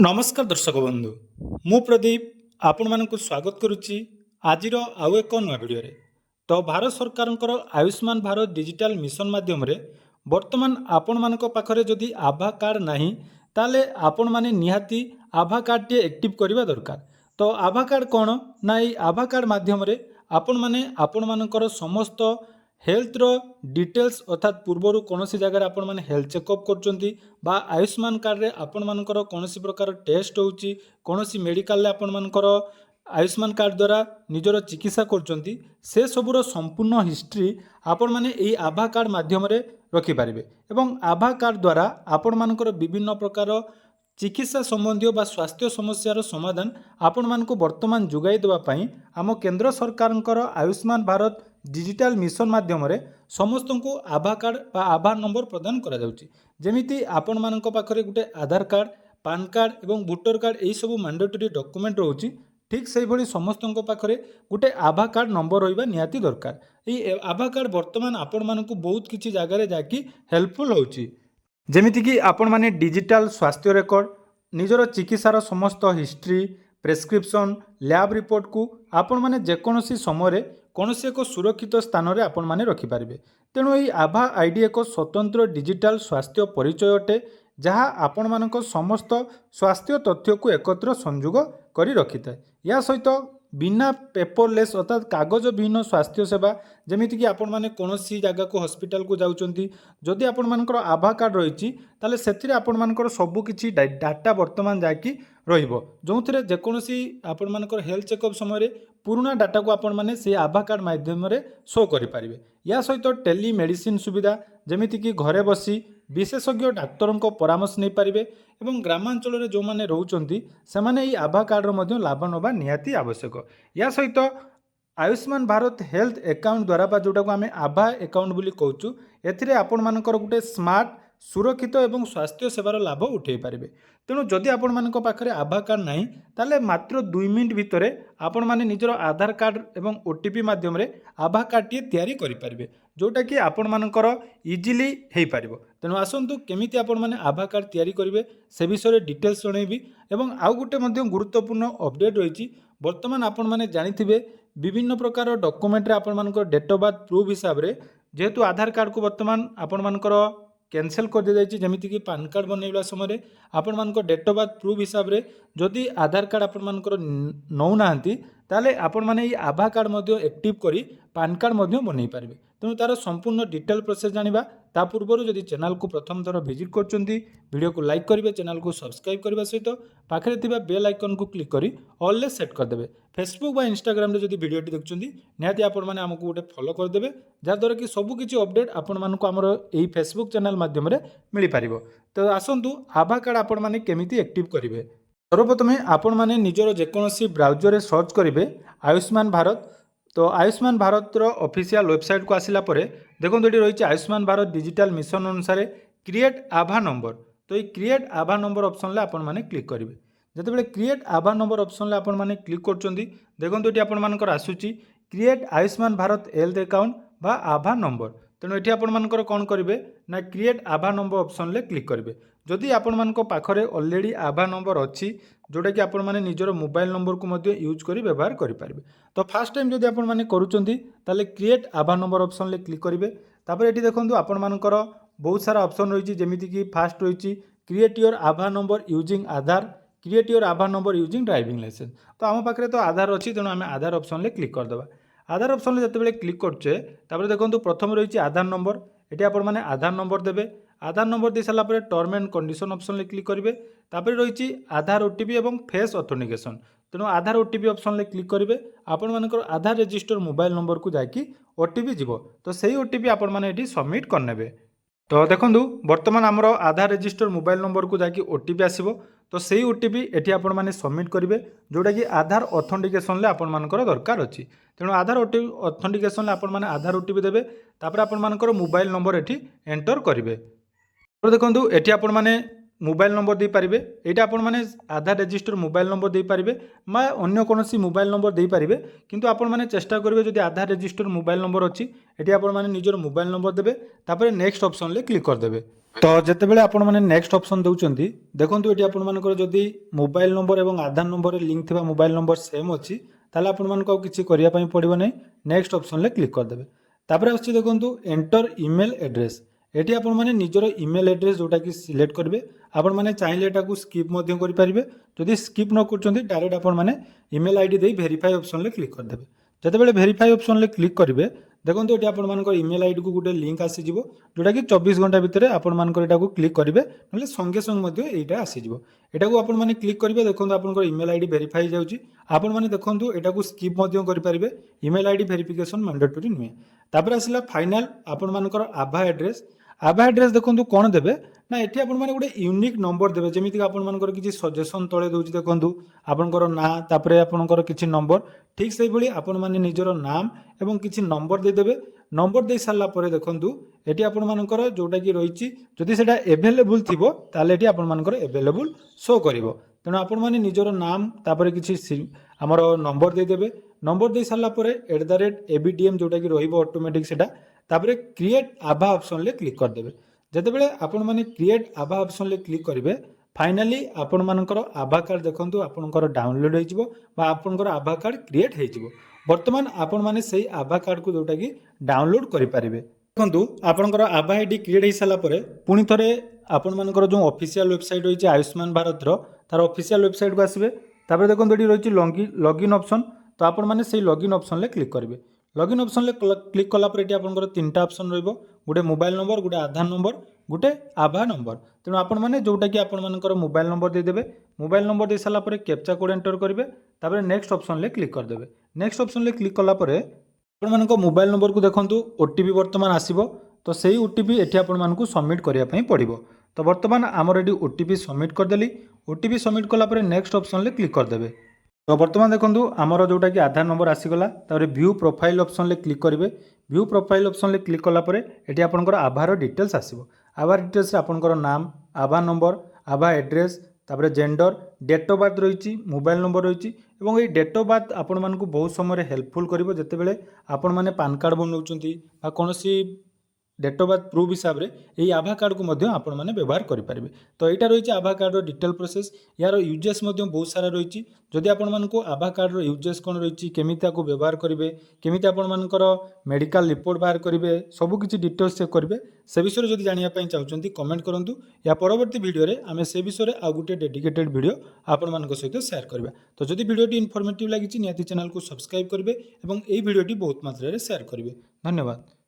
नमस्कार दर्शक बंधु मु प्रदीप आपण मानक स्वागत करुच्ची आज आउ एक नुआ भिडियो तो भारत सरकार आयुष्मान भारत डिजिटल मिशन माध्यम वर्तमान आपण मानक पाखरे जदि आभा कार्ड नहीं ताले आपण माने निहाती आभा कार्ड टे एक्टिव करबा दरकार। तो आभा कार्ड कौन ना ये आभा कार्ड माध्यम आपण माने आपण मानकर समस्त हेल्थर डिटेल्स अर्थात पूर्वर कौन जगह आपण मैंने हेल्थ चेकअप कर आयुष्मान कार्ड रे आपण मानकर कौन प्रकार टेस्ट होची कौन मेडिकल आपण मानकर आयुष्मान कार्ड द्वारा निजर चिकित्सा कर से सबूर संपूर्ण हिस्ट्री आपण माने यही आभा कार्ड माध्यम रखिपारे एवं आभा कार्ड द्वारा आपण मानकर विभिन्न प्रकार चिकित्सा संबंधी बा स्वास्थ्य समस्यार समाधान आपण मानक वर्तमान जोगाई देवाई आम केंद्र सरकार आयुष्मान भारत डिजिटल मिशन माध्यम समस्त को आभा कार्ड बा आधार नंबर प्रदान करा जाउची। जेमिति आपण मानक पाखरे गुटे आधार कार्ड पान कार्ड एवं वोटर कार्ड यही सब मैंडेटरी डॉक्यूमेंट रोची ठीक से भली समस्त पाखरे गुटे आभा कार्ड नंबर रहिबा निहाती दरकार। ये आभा कार्ड वर्तमान आपण मानक बहुत किछि जगह जाकी हेल्पफुल होची जेमितिकी आपण माने डिजिटल स्वास्थ्य रेकर्ड निजर चिकित्सार समस्त हिस्ट्री प्रेस्क्रिप्शन लैब रिपोर्ट को आपण माने जेकोसी समय कौन एक सुरक्षित स्थान में आपण माने रखिपारे। तेणु यही आभा आईडी एक स्वतंत्र डिजिटल स्वास्थ्य परिचय अटे जहाँ आपण मानक समस्त स्वास्थ्य तथ्य को एकत्र संयोग करी रखिथाए। या सहित बिना पेपरलेस अर्थात कागज विहीन स्वास्थ्य सेवा जमीक आपण मैंने कौन जगह को हॉस्पिटल को जाउछंती जदि आपण मानकर आभा कार्ड रही ताले सेथिरे आपण मानकर सबुकिछि डाटा वर्तमान जाकि रहिबो जो थे जेकोसी आपण मानकर हेल्थ चेकअप समय पुराना डाटा को आपण माने से आभा कार्ड माध्यम शो करें। या सहित टेली मेडिसिन सुविधा जमीक घरे बसी विशेषज्ञ डाक्तर परामर्श नहीं पारे एवं ग्रामांचल जो मैंने रोचंती से माने ये आभा कार्ड लाभ नवा निहाती आवश्यक। या सहित आयुष्मान भारत हेल्थ अकाउंट द्वारा जोटा को आम आभा अकाउंट बोली कहूँ एथिरे आपण मानकर गोटे स्मार्ट सुरक्षित एवं स्वास्थ्य सेवार लाभ उठे पारे। तेणु जदि आपण मानक पाखरे आभा कार्ड नहीं ताले मात्र 2 मिनिट भितर आपण माने निजर आधार कार्ड एवं ओटीपी माध्यम आभा कार्ड टी तैयारी करि पारिबे जोटा कि आपण मानकर इजिली हेई पारिबो। तेणु आसंतु केमिति आपण माने आभा कार्ड तैयारी करिवे से विषय डिटेल्स जणैबी एवं आउ गुटे मध्य गुरुत्वपूर्ण अपडेट रही वर्तमान आपण माने जानिथिबे विभिन्न प्रकार डॉक्यूमेंट रे आपण मानकर डेट ऑफ बर्थ प्रूफ हिसाब रे जेहेतु आधार कार्ड को वर्तमान आपण मानकर कैंसल कर दी जाइए जमीक पान कार्ड बनैला समय आपण मानक डेट ऑफ बर्थ प्रूफ हिसाब रे जदि आधार कार्ड आपण मानकर नौ नांती ताले आपण माने ये आभा कार्ड मध्य एक्टिव करी पान कार्ड मध्य बनै पारिबे। तेणु तार संपूर्ण डिटेल प्रोसेस जानिबा ता पूर्व जदि चैनल को प्रथम थर विजिट करचंती वीडियो को लाइक करेंगे चैनल को सब्सक्राइब करने सहित पाखे थिबा बेल आइकन को क्लिक करी ऑल ले सेट करदेवे। फेसबुक बा इंस्टाग्राम रे जदि वीडियो देखुंती निहाती आपण माने हमको गोटे फॉलो करदेवे जहाँद्वारा कि सबू किसी अपडेट आपण मानक आमर यही फेसबुक चैनल माध्यम मिल पार। तो आसतु आभा कार्ड आपण माने केमिति एक्टिव करेंगे। सर्वप्रथमे आपण माने निजर जेकोसी ब्राउजर सर्च करेंगे आयुष्मान भारत। तो आयुष्मान भारत ऑफिशियल वेबसाइट को आसिला परे देखो ये रही आयुष्मान भारत डिजिटल मिशन अनुसार क्रिएट आभा नंबर। तो ये क्रिएट आभा नंबर ऑप्शन आपण माने क्लिक करेंगे। जितेबाला क्रिएट आभा नंबर ऑप्शन आपण माने क्लिक करछंती देखो ये आपण मानकर आसुची create Ayushman Bharat health account बा आभा नंबर। तेणु ये आपण मानकर कौन करेंगे ना क्रिएट आभा नंबर ऑप्शन ले क्लिक करेंगे। जदि आपण मानक पाखरे ऑलरेडी आभा नंबर अच्छी जोटा कि आपण माने निजर मोबाइल नंबर को मध्य यूज करी व्यवहार करि पारिबे। तो फास्ट टाइम जदि आपण माने करूचंती ताले क्रिएट आभा नंबर ऑप्शन ले क्लिक करेंगे। तापर एटी देखंतु आपण मानकर बहुत सारा ऑप्शन रही जेमिति कि फास्ट रही create your Abha number using Aadhaar create your Abha number using driving licence. तो आम पाखे तो आधार अच्छी तेणु आम आधार ऑप्शन ले क्लिक करदेवा। आधार ऑप्शन ले जते क्लिक करछे तापर देखंतु प्रथम रही आधार नंबर ये आपण माने आधार नंबर देबे। आधार नंबर दे सारा पर टर्म एंड कंडीशन ऑप्शन ले क्लिक करेंगे। तापर रही आधार ओटीपी एवं फेस ऑथेंटिकेशन। तेणु आधार ओटीपी ऑप्शन ले क्लिक करेंगे। आपण मानकर आधार रजिस्टर मोबाइल नंबर को जाकि ओटीपी जीवो तो सही ओटीपी आपण माने एटी सबमिट करनेबे। तो देखंतु वर्तमान आमर आधार रजिस्टर मोबाइल नंबर को जाकि ओटीपी आसीबो तो सही ओटीपी एटी आपण माने सबमिट करेंगे जोटा कि आधार ऑथेंटिकेशन ले आपण मानकर दरकार अछि। तेणु आधार ओटीपी ऑथेंटिकेशन ले आपण माने आधार ओटीपी देबे तापर आपण मानकर मोबाइल नंबर एटी एंटर करेंगे। तो देखो ये आपण मैंने मोबाइल नंबर दे पारे यहाँ आपण मैंने आधार रजिस्टर मोबाइल नंबर दे पारे मैं अन्य कौन मोबाइल नंबर दे पारे किंतु आपण मैंने चेष्टा करेंगे जब आधार रजिस्टर मोबाइल नंबर अच्छी ये आपण मैंने निजर मोबाइल नंबर देवे तापर नेक्स्ट ऑप्शन ले क्लिक करदेवे। तो जितेबाला आपण मैंने नेक्स्ट ऑप्शन दौरान देखो ये आपर जदि मोबाइल नंबर और आधार नंबर लिंक थी मोबाइल नंबर सेम अच्छी ताल आपण किसी करने पड़ो ना नेक्स्ट ऑप्शन क्लिक करदे तापर आसछि देखो एंटर ईमेल एड्रेस ये आपण मैंने निजर ईमेल एड्रेस जोटा कि सिलेक्ट करेंगे आपण मैंने चाहिए एटा स्किप करेंगे जदि स्किप न कर डायरेक्ट आपण मैंने ईमेल आईडी दे वेरीफाई ऑप्शन क्लिक करदे जितेबाला वेरीफाई ऑप्शन क्लिक करेंगे देखो ये आप ईमेल आईडी को गोटे लिंक आसीज जोटा कि 24 घंटा भितर आपको क्लिक करेंगे ना संगे संगे यहाँ आसीज यहाँ को आपने क्लिक करेंगे देखो आप ईमेल आईडी वेरीफाई जाऊँगी आपने देखो यहाँ स्किप करेंगे ईमेल आईडी वेरिफिकेशन मैंडेटरी नुहे तापर आसला फाइनाल आपर आभा एड्रेस आभा एड्रेस देखो कौन देवे ना ये आपने गोटे यूनिक नंबर देवे जमीक आपर किसी सजेसन तले दूसरी देखो आपंकर ना तापर आपंकर किसी नंबर ठीक से भाई आपण मैंने निजर नाम एवं किसी नंबर देदेवे नंबर दे सारापर देखूँ ये आपर जोटा कि रही जदि से एभेलेबुल थी ये आपर एभेलेबुल शो कर तेणु आपण मैंने निजर नाम तापर किसी आमर नंबर देदेवे नंबर दे सारापर @abdm जोटा कि ऑटोमेटिक से तापर क्रिएट आभा ऑप्शन क्लिक करदे जितेबाला आपण मैंने क्रिएट आभा ऑप्शन क्लिक करेंगे फाइनाली आपण मानकर आभा कार्ड देखो आपंकर डाउनलोड होकर आभा कार्ड क्रिएट हो बर्तमान आपण मैंने से आभा कार्ड को जोटा कि डाउनलोड करेंगे देखो आपंकर आभा आईडी क्रिएट हो सारापर पुणी थे आपण मानकर जो ऑफिशियल वेबसाइट रही आयुष्मान भारत तार ऑफिशियल वेबसाइट को आसवे तापर देखो ये रही लॉगिन ऑप्शन तो आपण मैंने से लॉगिन ऑप्शन क्लिक करेंगे लॉगिन ऑप्शन क्लिक कलापर ये आपंकर 3टा ऑप्शन रोटे मोबाइल नंबर गोटे आधार नंबर गोटे आभा नंबर तेणु आपण मैंने जोटा कि आपर मोबाइल नंबर देदेवे मोबाइल नंबर दे सारापर कैप्चा कोड एंटर करेंगे तापर नेक्स्ट ऑप्शन क्लिक करदे नेक्स्ट ऑप्शन क्लिक कलापर आपण मोबाइल नंबर को देखो ओटीपी बर्तमान आसो तो सही ओटीपी ये आपको सबमिट करने पड़ो तो बर्तमान आमर ये ओटीपी सबमिट करदेली ओटीपी सबमिट कलापर नेक्स्ट ऑप्शन क्लिक करदे तो बर्तमान देखो आमर जोटा कि आधार नंबर आसीगला तापर व्यू प्रोफाइल ऑप्शन क्लिक करेंगे व्यू प्रोफाइल ऑप्शन क्लिक कलापर ये आपंकर आभार डिटेल्स आसो आभार डिटेल्स आपंकर नाम आभा नंबर आभा एड्रेस तापर जेंडर डेट ऑफ बर्थ रही मोबाइल नंबर रही और ये डेट ऑफ बर्थ आपण मानक बहुत समय हेल्पफुल कर जितेबाला आपण मैंने पान कार्ड बनाऊँ कौन डेट ऑफ बर्थ प्रूफ हिसाब से यही आभा कार्ड को आपण मैंने व्यवहार करेंगे तो यहाँ रही आभा कार्ड डिटेल प्रोसेस यार यूजेस बहुत सारा रही जदि आपण मानक आभा कार्ड यूजेस कौन रही केमी व्यवहार करेंगे केमी आपर मेडिकल रिपोर्ट बाहर करेंगे सबकि डिटेल्स चेक करेंगे से विषय जब जानापी चाहते कमेंट करूँ या परवर्ती वीडियो आम से विषय में आउ गोटे डेडिकेटेड वीडियो आपण मान सहित शेयर करवा तो जदि वीडियो इनफॉर्मेटिव लगी निहाती चैनल को सब्सक्राइब करेंगे और यही वीडियो बहुत मात्रा शेयर करेंगे धन्यवाद।